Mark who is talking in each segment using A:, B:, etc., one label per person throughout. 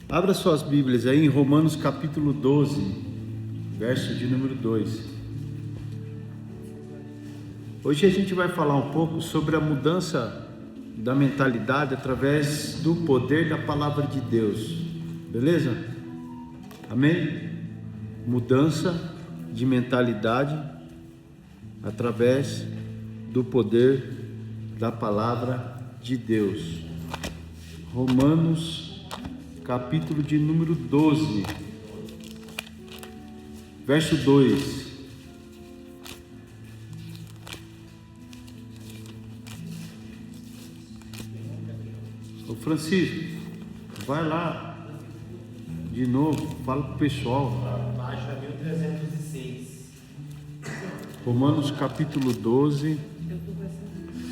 A: Abra suas Bíblias aí em Romanos capítulo 12, verso de número 2. Hoje a gente vai falar um pouco sobre a mudança da mentalidade através do poder da palavra de Deus. Beleza? Amém? Mudança de mentalidade através do poder da palavra de Deus. Romanos capítulo de número 12, verso 2. Ô Francisco, vai lá de novo, fala pro pessoal.
B: Página 1306.
A: Romanos capítulo 12,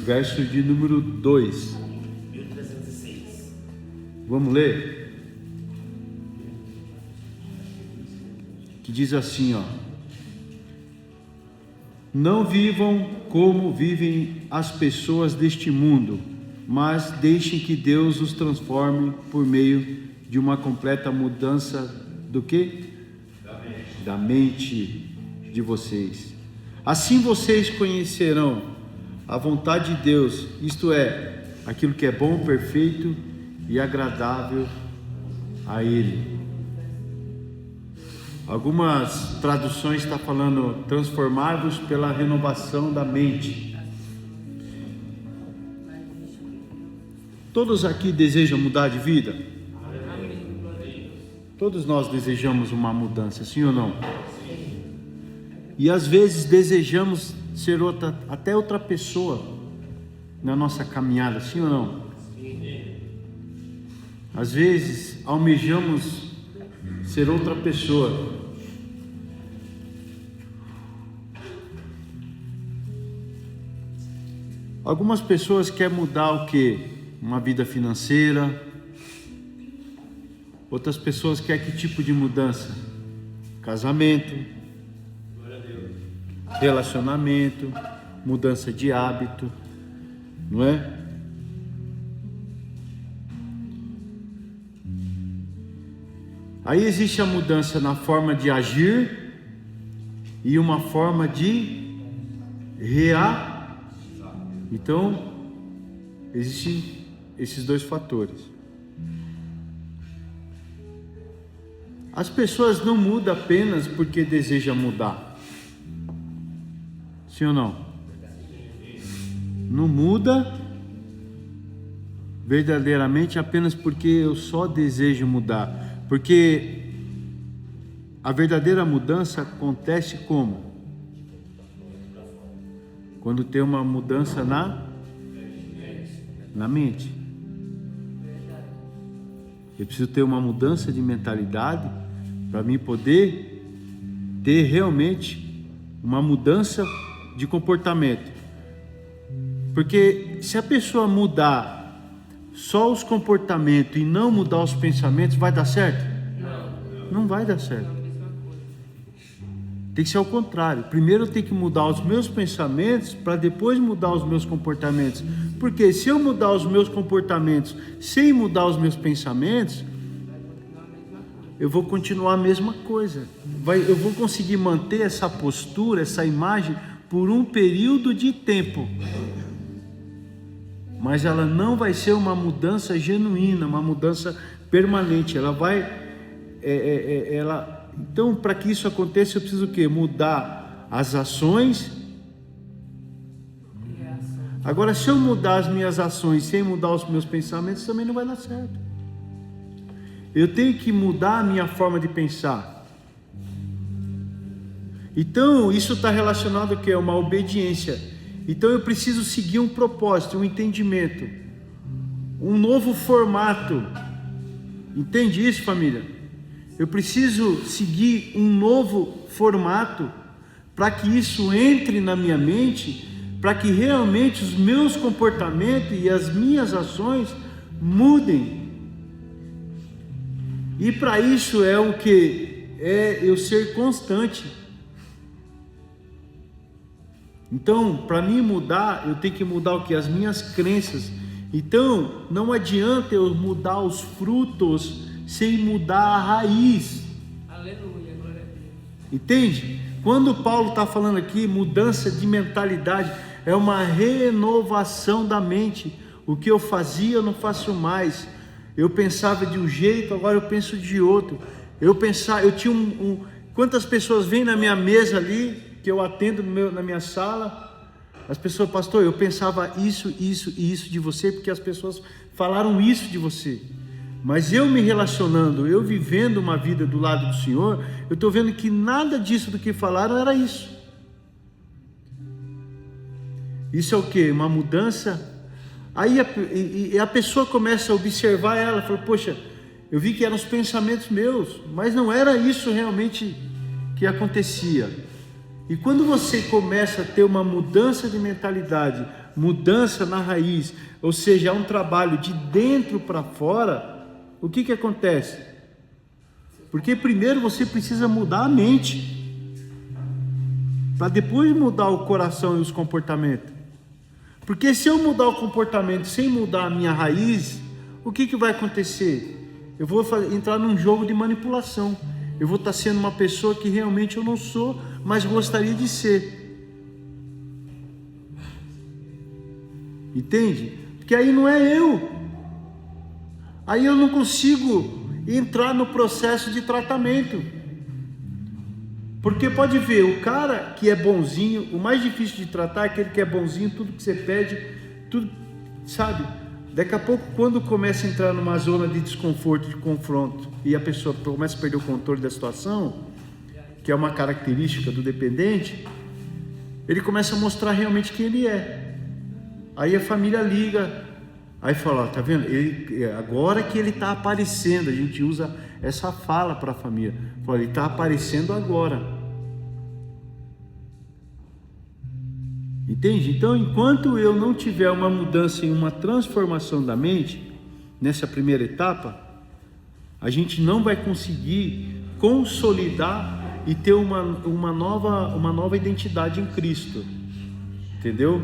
A: verso de número 2.
B: 1306.
A: Vamos ler? Que diz assim, ó: não vivam como vivem as pessoas deste mundo, mas deixem que Deus os transforme por meio de uma completa mudança do quê? Da mente de vocês. Assim vocês conhecerão a vontade de Deus, isto é, aquilo que é bom, perfeito e agradável a Ele. Algumas traduções estão falando transformar-vos pela renovação da mente. Todos aqui desejam mudar de vida? Todos nós desejamos uma mudança, sim ou não? E às vezes desejamos ser até outra pessoa na nossa caminhada, sim ou não? Às vezes almejamos ser outra pessoa. Algumas pessoas querem mudar o quê? Uma vida financeira. Outras pessoas querem que tipo de mudança? Casamento, relacionamento, mudança de hábito, não é? Aí existe a mudança na forma de agir e uma forma de reagir. Então, existem esses dois fatores. As pessoas não mudam apenas porque desejam mudar. Sim ou não? Não muda verdadeiramente apenas porque eu só desejo mudar. Porque a verdadeira mudança acontece como? Quando tem uma mudança na mente. Eu preciso ter uma mudança de mentalidade para mim poder ter realmente uma mudança de comportamento. Porque se a pessoa mudar só os comportamentos e não mudar os pensamentos, vai dar certo? Não vai dar certo. Tem que ser ao contrário. Primeiro eu tenho que mudar os meus pensamentos para depois mudar os meus comportamentos. Porque se eu mudar os meus comportamentos sem mudar os meus pensamentos, eu vou continuar a mesma coisa. Eu vou conseguir manter essa postura, essa imagem por um período de tempo. Mas ela não vai ser uma mudança genuína, uma mudança permanente. Ela vai... Então, para que isso aconteça, eu preciso o quê? Mudar as ações. Agora, se eu mudar as minhas ações sem mudar os meus pensamentos, também não vai dar certo. Eu tenho que mudar a minha forma de pensar. Então, isso está relacionado ao quê? A uma obediência. Então, eu preciso seguir um propósito, um entendimento, um novo formato. Entende isso, família? Eu preciso seguir um novo formato para que isso entre na minha mente, para que realmente os meus comportamentos e as minhas ações mudem. E para isso é o que? É eu ser constante. Então, para mim mudar, eu tenho que mudar o que? As minhas crenças. Então, não adianta eu mudar os frutos sem mudar a raiz.
C: Aleluia, glória a Deus.
A: Entende? Quando Paulo está falando aqui, mudança de mentalidade, é uma renovação da mente. O que eu fazia eu não faço mais. Eu pensava de um jeito, agora eu penso de outro. Eu tinha quantas pessoas vêm na minha mesa ali, que eu atendo na minha sala, as pessoas, pastor, eu pensava isso e isso de você, porque as pessoas falaram isso de você. Mas eu me relacionando, eu vivendo uma vida do lado do Senhor, eu estou vendo que nada disso do que falaram era isso. Isso é o quê? Uma mudança. Aí a pessoa começa a observar ela, fala, poxa, eu vi que eram os pensamentos meus, mas não era isso realmente que acontecia. E quando você começa a ter uma mudança de mentalidade, mudança na raiz, ou seja, é um trabalho de dentro para fora, o que acontece? Porque primeiro você precisa mudar a mente, para depois mudar o coração e os comportamentos. Porque se eu mudar o comportamento sem mudar a minha raiz, o que vai acontecer? Eu vou entrar num jogo de manipulação. Eu vou estar sendo uma pessoa que realmente eu não sou, mas gostaria de ser. Entende? Porque aí não é eu. Aí eu não consigo entrar no processo de tratamento. Porque pode ver, o cara que é bonzinho, o mais difícil de tratar é aquele que é bonzinho, tudo que você pede, tudo, sabe? Daqui a pouco, quando começa a entrar numa zona de desconforto, de confronto, e a pessoa começa a perder o controle da situação, que é uma característica do dependente, ele começa a mostrar realmente quem ele é. Aí a família liga, aí fala, ó, tá vendo? Agora que ele está aparecendo, a gente usa essa fala para a família, fala, ele está aparecendo agora. Entende? Então, enquanto eu não tiver uma mudança e uma transformação da mente, nessa primeira etapa, a gente não vai conseguir consolidar e ter uma nova identidade em Cristo. Entendeu?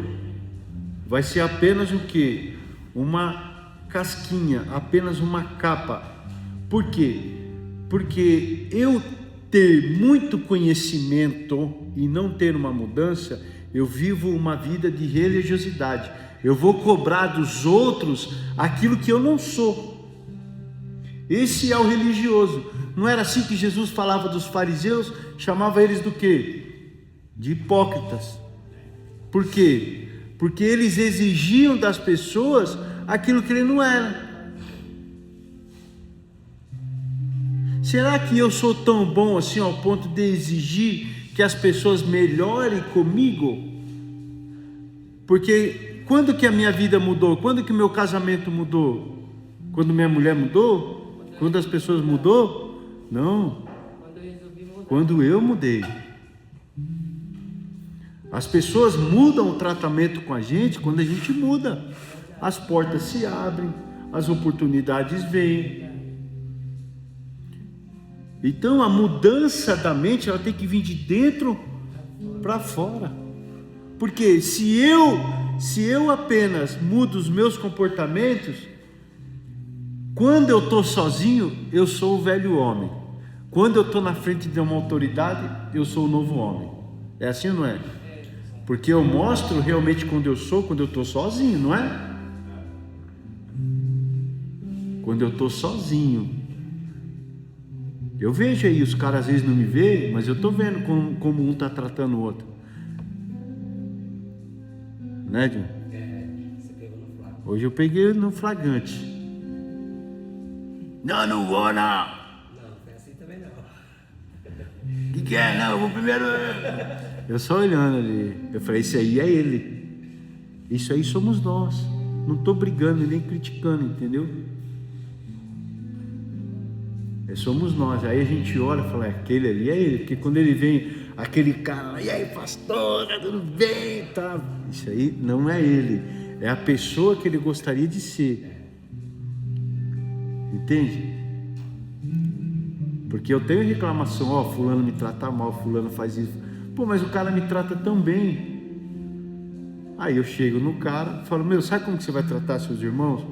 A: Vai ser apenas o quê? Uma casquinha, apenas uma capa. Por quê? Porque eu ter muito conhecimento e não ter uma mudança, eu vivo uma vida de religiosidade. Eu vou cobrar dos outros aquilo que eu não sou. Esse é o religioso. Não era assim que Jesus falava dos fariseus? Chamava eles do quê? De hipócritas. Por quê? Porque eles exigiam das pessoas aquilo que ele não era. Será que eu sou tão bom assim ao ponto de exigir que as pessoas melhorem comigo? Porque quando que a minha vida mudou? Quando que o meu casamento mudou? Quando minha mulher mudou? Quando as pessoas mudou? Não. Quando eu mudei. As pessoas mudam o tratamento com a gente quando a gente muda. As portas se abrem, as oportunidades vêm. Então a mudança da mente, ela tem que vir de dentro para fora. Porque se eu apenas mudo os meus comportamentos, quando eu estou sozinho, eu sou o velho homem. Quando eu estou na frente de uma autoridade, eu sou o novo homem. É assim ou não é? Porque eu mostro realmente quando eu estou sozinho, não é? Quando eu estou sozinho. Eu vejo aí, os caras às vezes não me veem, mas eu estou vendo como um está tratando o outro. Né, John?
B: Você pegou no flagrante.
A: Hoje eu peguei no flagrante. Não vou não.
B: Não, foi assim também não.
A: Que é? Não, eu vou primeiro. Eu só olhando ali. Eu falei, isso aí é ele. Isso aí somos nós. Não estou brigando nem criticando, entendeu? Somos nós. Aí a gente olha e fala, aquele ali é ele. Porque quando ele vem, aquele cara, e aí pastor, tudo bem? Tá. Isso aí não é ele. É a pessoa que ele gostaria de ser. Entende? Porque eu tenho reclamação, ó, fulano me trata mal, fulano faz isso. Pô, mas o cara me trata tão bem. Aí eu chego no cara, falo, sabe como que você vai tratar seus irmãos?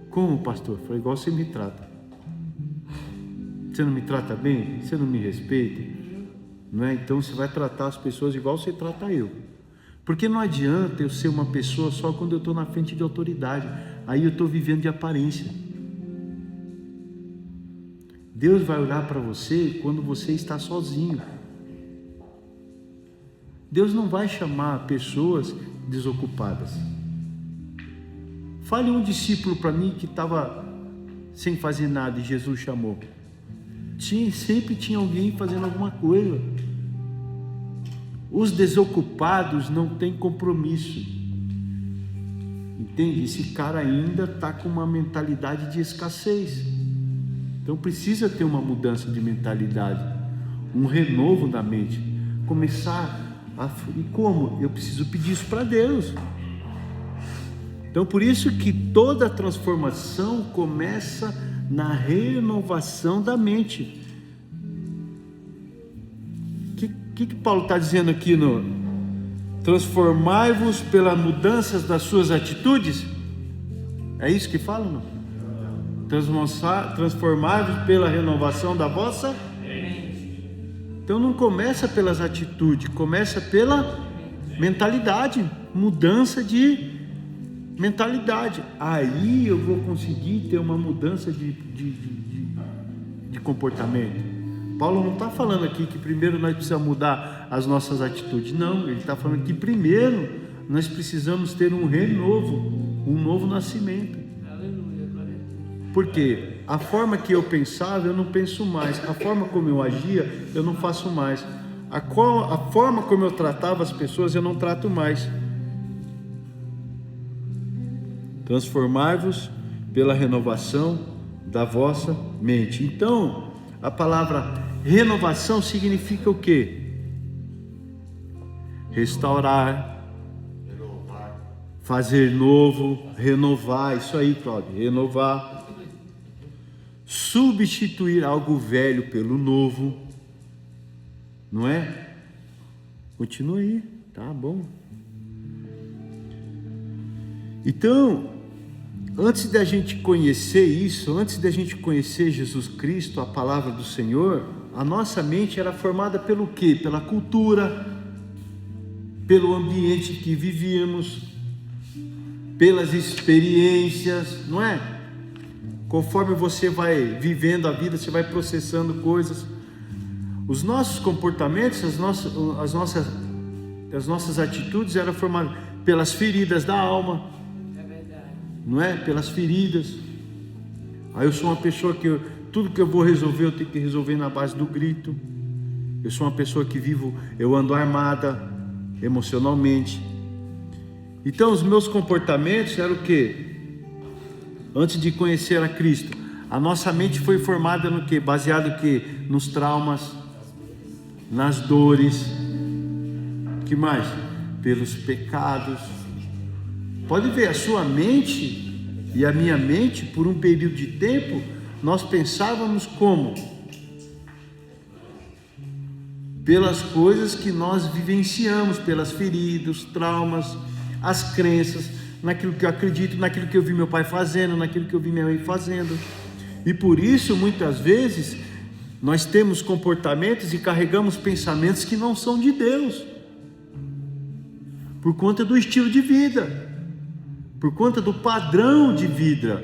A: Como, pastor? Eu falei, igual você me trata. Você não me trata bem? Você não me respeita? Não é? Então você vai tratar as pessoas igual você trata eu. Porque não adianta eu ser uma pessoa só quando eu estou na frente de autoridade. Aí eu estou vivendo de aparência. Deus vai olhar para você quando você está sozinho. Deus não vai chamar pessoas desocupadas. Fale um discípulo para mim que estava sem fazer nada e Jesus chamou. Sempre tinha alguém fazendo alguma coisa. Os desocupados não têm compromisso. Entende? Esse cara ainda está com uma mentalidade de escassez. Então precisa ter uma mudança de mentalidade, um renovo da mente. E como? Eu preciso pedir isso para Deus. Então por isso que toda transformação começa na renovação da mente. O que Paulo está dizendo aqui no transformai-vos pelas mudanças das suas atitudes? É isso que fala, não? Transformai-vos pela renovação da vossa mente. Então não começa pelas atitudes, começa pela mentalidade, mudança de mentalidade. Aí eu vou conseguir ter uma mudança de comportamento. Paulo não está falando aqui que primeiro nós precisamos mudar as nossas atitudes. Não, ele está falando que primeiro nós precisamos ter um renovo, um novo nascimento.
C: Aleluia, glória a Deus.
A: Porque a forma que eu pensava, eu não penso mais. A forma como eu agia, eu não faço mais. A forma como eu tratava as pessoas, eu não trato mais. Transformai-vos pela renovação da vossa mente. Então, a palavra renovação significa o quê? Restaurar, fazer novo, renovar. Isso aí, Cláudio, renovar. Substituir algo velho pelo novo. Não é? Continua aí, tá bom. Então, antes da gente conhecer isso, antes da gente conhecer Jesus Cristo, a palavra do Senhor, a nossa mente era formada pelo quê? Pela cultura, pelo ambiente que vivíamos, pelas experiências, não é? Conforme você vai vivendo a vida, você vai processando coisas. Os nossos comportamentos, as nossas atitudes eram formadas pelas feridas da alma. Não é? Pelas feridas. Aí eu sou uma pessoa que tudo que eu vou resolver, eu tenho que resolver na base do grito. Eu sou uma pessoa que eu ando armada emocionalmente. Então os meus comportamentos eram o quê? Antes de conhecer a Cristo, a nossa mente foi formada no quê? Baseado no quê? Nos traumas, nas dores. Que mais? Pelos pecados. Pode ver, a sua mente e a minha mente, por um período de tempo, nós pensávamos como? Pelas coisas que nós vivenciamos, pelas feridas, traumas, as crenças, naquilo que eu acredito, naquilo que eu vi meu pai fazendo, naquilo que eu vi minha mãe fazendo. E por isso, muitas vezes, nós temos comportamentos e carregamos pensamentos que não são de Deus, por conta do estilo de vida, por conta do padrão de vida.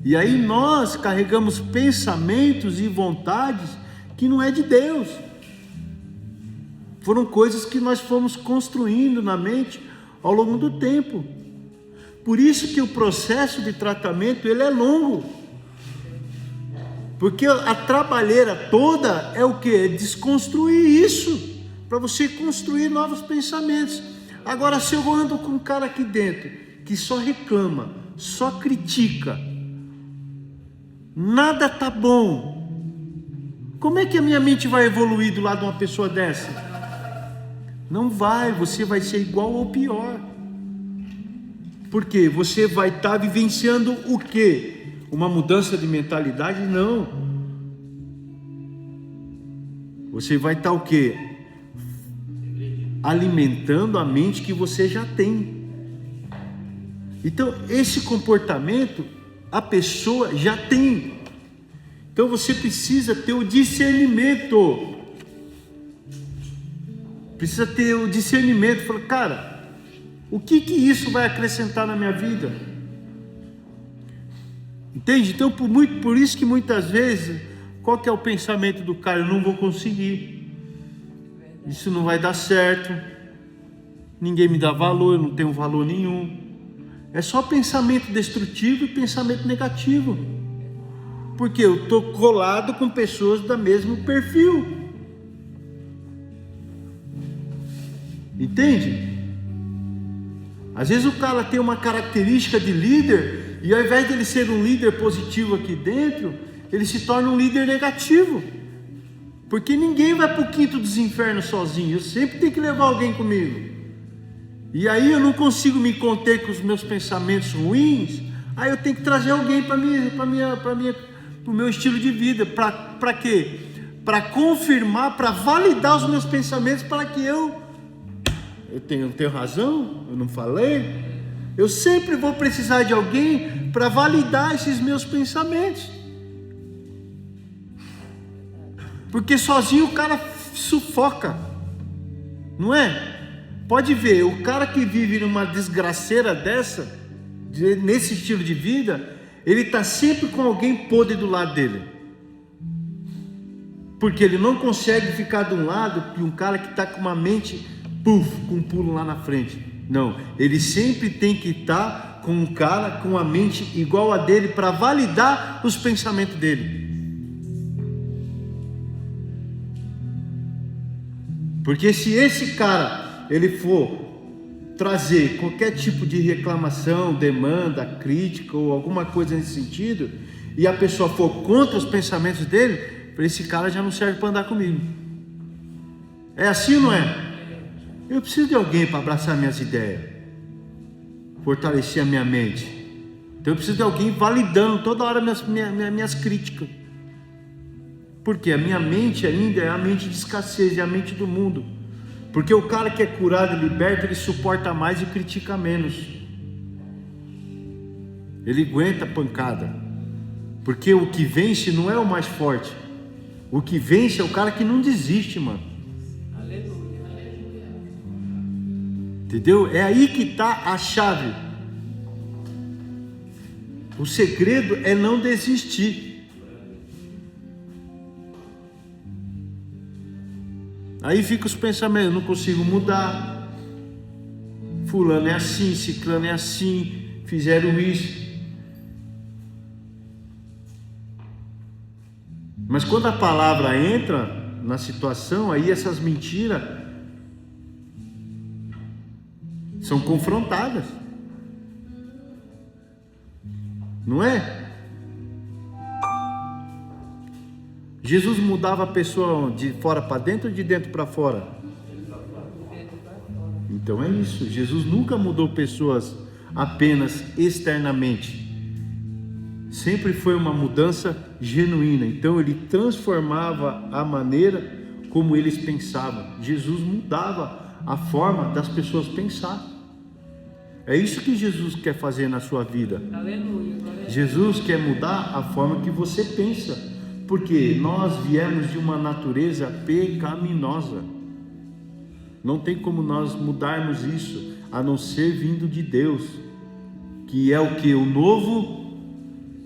A: E aí nós carregamos pensamentos e vontades que não é de Deus. Foram coisas que nós fomos construindo na mente ao longo do tempo. Por isso que o processo de tratamento ele é longo. Porque a trabalheira toda é o quê? É desconstruir isso, para você construir novos pensamentos. Agora, se eu ando com um cara aqui dentro que só reclama, só critica, nada tá bom, como é que a minha mente vai evoluir do lado de uma pessoa dessa? Não vai, você vai ser igual ou pior. Por quê? Você vai estar vivenciando o quê? Uma mudança de mentalidade? Não. Você vai estar o quê? Alimentando a mente que você já tem. Então, esse comportamento a pessoa já tem. Então você precisa ter o discernimento. Precisa ter o discernimento. Falar, cara, o que isso vai acrescentar na minha vida? Entende? Então por isso que muitas vezes, qual que é o pensamento do cara? Eu não vou conseguir. Isso não vai dar certo. Ninguém me dá valor, eu não tenho valor nenhum. É só pensamento destrutivo e pensamento negativo. Porque eu estou colado com pessoas do mesmo perfil. Entende? Às vezes o cara tem uma característica de líder, e ao invés de ele ser um líder positivo aqui dentro, ele se torna um líder negativo. Porque ninguém vai para o quinto dos infernos sozinho. Eu sempre tenho que levar alguém comigo. E aí eu não consigo me conter com os meus pensamentos ruins. Aí eu tenho que trazer alguém para o meu estilo de vida. Para quê? Para confirmar, para validar os meus pensamentos, para que eu tenho razão, eu não falei. Eu sempre vou precisar de alguém para validar esses meus pensamentos. Porque sozinho o cara sufoca, não é? Pode ver, o cara que vive numa desgraceira dessa, nesse estilo de vida, ele está sempre com alguém podre do lado dele. Porque ele não consegue ficar de um lado de um cara que está com uma mente, com um pulo lá na frente. Não, ele sempre tem que estar com um cara com a mente igual a dele para validar os pensamentos dele. Porque se esse cara, ele for trazer qualquer tipo de reclamação, demanda, crítica ou alguma coisa nesse sentido, e a pessoa for contra os pensamentos dele, esse cara já não serve para andar comigo. É assim ou não é? Eu preciso de alguém para abraçar minhas ideias, fortalecer a minha mente. Então eu preciso de alguém validando toda hora minhas críticas. Porque a minha mente ainda é a mente de escassez, é a mente do mundo. Porque o cara que é curado e liberto, ele suporta mais e critica menos. Ele aguenta a pancada. Porque o que vence não é o mais forte. O que vence é o cara que não desiste, mano.
C: Aleluia.
A: Entendeu? É aí que está a chave. O segredo é não desistir. Aí fica os pensamentos, não consigo mudar. Fulano é assim, ciclano é assim, fizeram isso. Mas quando a palavra entra na situação, aí essas mentiras são confrontadas. Não é? Jesus mudava a pessoa de fora para dentro ou de dentro para fora? Então é isso. Jesus nunca mudou pessoas apenas externamente. Sempre foi uma mudança genuína. Então ele transformava a maneira como eles pensavam. Jesus mudava a forma das pessoas pensar. É isso que Jesus quer fazer na sua vida.
C: Aleluia.
A: Jesus quer mudar a forma que você pensa. Porque nós viemos de uma natureza pecaminosa. Não tem como nós mudarmos isso, a não ser vindo de Deus. Que é o que? O novo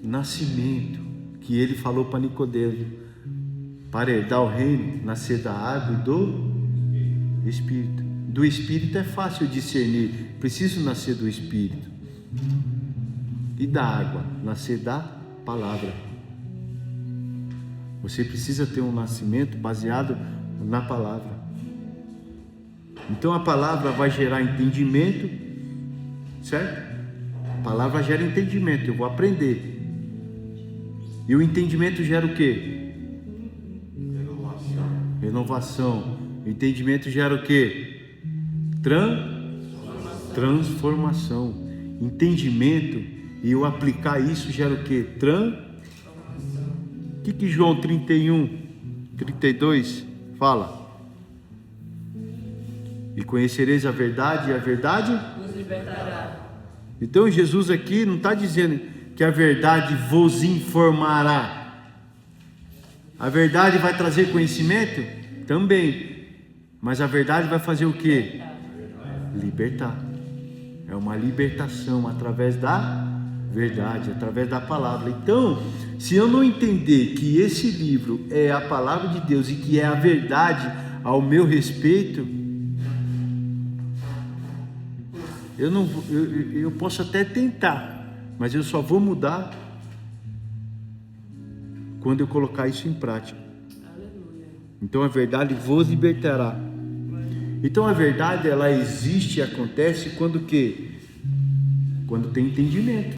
A: nascimento. Que ele falou para Nicodemo. Para herdar o reino, nascer da água e do Espírito. Do Espírito é fácil discernir. Preciso nascer do Espírito. E da água, nascer da palavra. Você precisa ter um nascimento baseado na palavra. Então a palavra vai gerar entendimento, certo? A palavra gera entendimento, eu vou aprender. E o entendimento gera o quê? Renovação. O entendimento gera o quê? Transformação. Entendimento, e eu aplicar isso gera o quê? O que João 31, 32 fala? E conhecereis a verdade, e a verdade
C: Nos libertará.
A: Então Jesus aqui não está dizendo que a verdade vos informará. A verdade vai trazer conhecimento? Também. Mas a verdade vai fazer o quê? Libertar. É uma libertação através da verdade, através da palavra. Então, se eu não entender que esse livro é a palavra de Deus e que é a verdade ao meu respeito, eu posso até tentar, mas eu só vou mudar quando eu colocar isso em prática.
C: Aleluia.
A: Então a verdade vos libertará. Então a verdade, ela existe e acontece quando o quê? Quando tem entendimento.